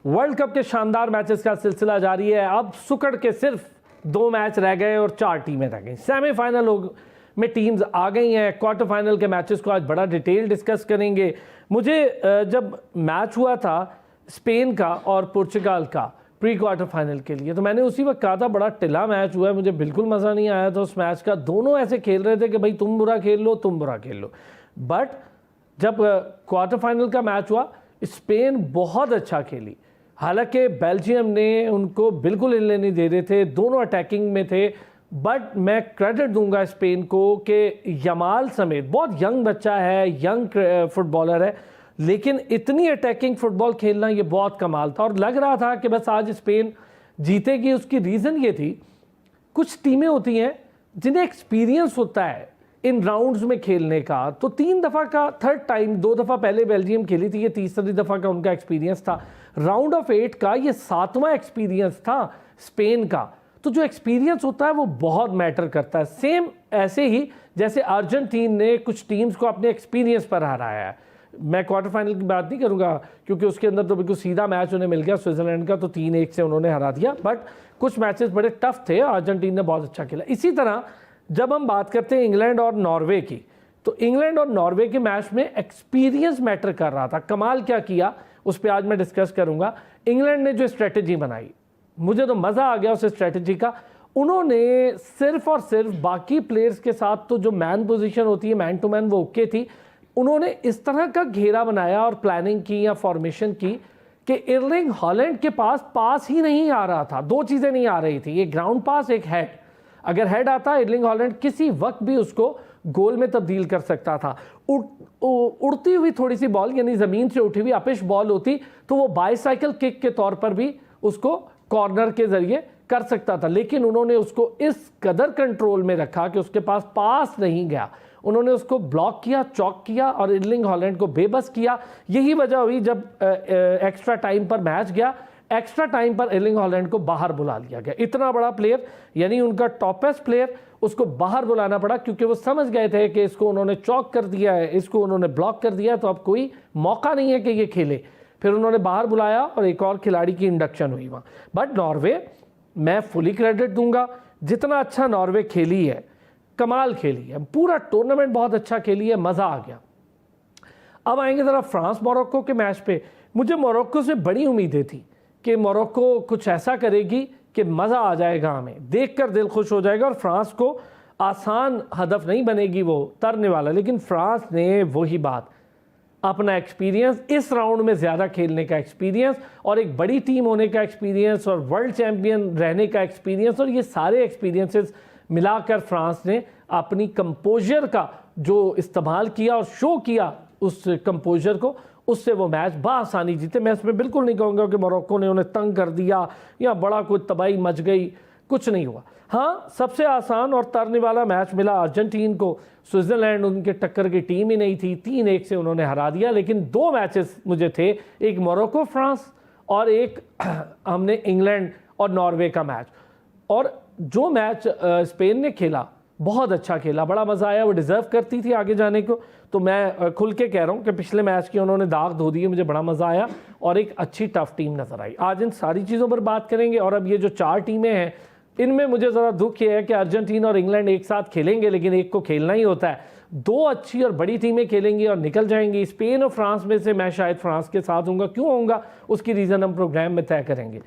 World cup के शानदार matches का सिलसिला जारी है। अब सुकड़ के सिर्फ 2 मैच रह गए और 4 टीमें रह गई। सेमीफाइनल में टीम्स आ गई हैं। क्वार्टर फाइनल के मैचेस को आज बड़ा डिटेल डिस्कस करेंगे। मुझे जब मैच हुआ था स्पेन का और पुर्तगाल का प्री क्वार्टर फाइनल के लिए, तो मैंने उसी वक्त कहा था बड़ा टिला मैच हुआ है, मुझे बिल्कुल मज़ा नहीं आया था उस मैच का। दोनों ऐसे खेल रहे थे कि भाई तुम बुरा खेल लो, तुम बुरा खेल लो। बट जब क्वार्टर फाइनल का मैच हुआ, स्पेन बहुत अच्छा खेली। हालांकि बेल्जियम ने उनको बिल्कुल हिलने नहीं दे रहे थे, दोनों अटैकिंग में थे। बट मैं क्रेडिट दूंगा स्पेन को कि यमाल समेत, बहुत यंग बच्चा है, यंग फुटबॉलर है, लेकिन इतनी अटैकिंग फुटबॉल खेलना ये बहुत कमाल था। और लग रहा था कि बस आज स्पेन जीतेगी। उसकी रीज़न ये थी, कुछ टीमें होती हैं जिन्हें एक्सपीरियंस होता है इन राउंड्स में खेलने का। तो 3 दफ़ा का थर्ड टाइम, 2 दफ़ा पहले बेल्जियम खेली थी, ये तीसरी दफ़ा का उनका एक्सपीरियंस था। राउंड ऑफ 8 का ये 7वां एक्सपीरियंस था स्पेन का। तो जो एक्सपीरियंस होता है वो बहुत मैटर करता है। सेम ऐसे ही जैसे अर्जेंटीन ने कुछ टीम्स को अपने एक्सपीरियंस पर हराया है। मैं क्वार्टर फाइनल की बात नहीं करूंगा क्योंकि उसके अंदर तो बिल्कुल सीधा मैच उन्हें मिल गया स्विट्जरलैंड का, तो 3-1 से उन्होंने हरा दिया। बट कुछ मैचेस बड़े टफ थे, अर्जेंटीन ने बहुत अच्छा खेला। इसी तरह जब हम बात करते हैं इंग्लैंड और नॉर्वे की, तो इंग्लैंड और नॉर्वे के मैच में एक्सपीरियंस मैटर कर रहा था। कमाल क्या किया उस पर आज मैं डिस्कस करूंगा। इंग्लैंड ने जो स्ट्रेटजी बनाई, मुझे तो मज़ा आ गया उस स्ट्रेटजी का। उन्होंने सिर्फ और सिर्फ बाकी प्लेयर्स के साथ तो जो मैन पोजीशन होती है, मैन टू मैन, वो ओके थी। उन्होंने इस तरह का घेरा बनाया और प्लानिंग की या फॉर्मेशन की कि एर्लिंग हॉलैंड के पास ही नहीं आ रहा था। 2 चीज़ें नहीं आ रही थी, एक ग्राउंड पास, एक हेड। अगर हेड आता, एर्लिंग हॉलैंड किसी वक्त भी उसको गोल में तब्दील कर सकता था। उड़ती हुई थोड़ी सी बॉल, यानी ज़मीन से उठी हुई अपिश बॉल होती तो वो बाईसाइकिल किक के तौर पर भी उसको कॉर्नर के ज़रिए कर सकता था। लेकिन उन्होंने उसको इस कदर कंट्रोल में रखा कि उसके पास नहीं गया। उन्होंने उसको ब्लॉक किया, चौक किया और एर्लिंग हॉलैंड को बेबस किया। यही वजह हुई जब एक्स्ट्रा टाइम पर मैच गया, एक्स्ट्रा टाइम पर एर्लिंग हॉलैंड को बाहर बुला लिया गया। इतना बड़ा प्लेयर, यानी उनका टॉपेस्ट प्लेयर, उसको बाहर बुलाना पड़ा क्योंकि वो समझ गए थे कि इसको उन्होंने चौक कर दिया है, इसको उन्होंने ब्लॉक कर दिया है, तो अब कोई मौका नहीं है कि ये खेले। फिर उन्होंने बाहर बुलाया और एक और खिलाड़ी की इंडक्शन हुई वहाँ। बट नॉर्वे, मैं फुली क्रेडिट दूंगा, जितना अच्छा नॉर्वे खेली है, कमाल खेली है, पूरा टूर्नामेंट बहुत अच्छा खेली है, मज़ा आ गया। अब आएंगे ज़रा फ्रांस मोरक्को के मैच पे। मुझे मोरक्को से बड़ी उम्मीदें थी कि मोरक्को कुछ ऐसा करेगी कि मज़ा आ जाएगा, हमें देखकर दिल खुश हो जाएगा। और फ्रांस को आसान हदफ नहीं बनेगी वो तरने वाला। लेकिन फ्रांस ने वही बात, अपना एक्सपीरियंस, इस राउंड में ज़्यादा खेलने का एक्सपीरियंस और एक बड़ी टीम होने का एक्सपीरियंस और वर्ल्ड चैम्पियन रहने का एक्सपीरियंस, और ये सारे एक्सपीरियंसेस मिलाकर फ्रांस ने अपनी कंपोजर का जो इस्तेमाल किया और शो किया उस कंपोजर को, उससे वो मैच बआसानी जीते। मैं इसमें बिल्कुल नहीं कहूँगा कि मोरक्को ने उन्हें तंग कर दिया या बड़ा कोई तबाही मच गई, कुछ नहीं हुआ। हाँ, सबसे आसान और तरने वाला मैच मिला अर्जेंटीन को। स्विट्ज़रलैंड उनके टक्कर की टीम ही नहीं थी, 3-1 से उन्होंने हरा दिया। लेकिन 2 मैचेस मुझे थे, एक मोरक्को फ्रांस और एक हमने इंग्लैंड और नॉर्वे का मैच। और जो मैच स्पेन ने खेला, बहुत अच्छा खेला, बड़ा मज़ा आया। वो डिज़र्व करती थी आगे जाने को। तो मैं खुल के कह रहा हूँ कि पिछले मैच की उन्होंने दाग धो दिए, मुझे बड़ा मज़ा आया और एक अच्छी टफ टीम नज़र आई। आज इन सारी चीज़ों पर बात करेंगे। और अब ये जो 4 टीमें हैं, इनमें मुझे ज़रा दुख ये है कि अर्जेंटीना और इंग्लैंड एक साथ खेलेंगे, लेकिन एक को खेलना ही होता है। 2 अच्छी और बड़ी टीमें खेलेंगी और निकल जाएंगी। स्पेन और फ्रांस में से मैं शायद फ्रांस के साथ हूँगा। क्यों होऊंगा, उसकी रीज़न हम प्रोग्राम में तय करेंगे।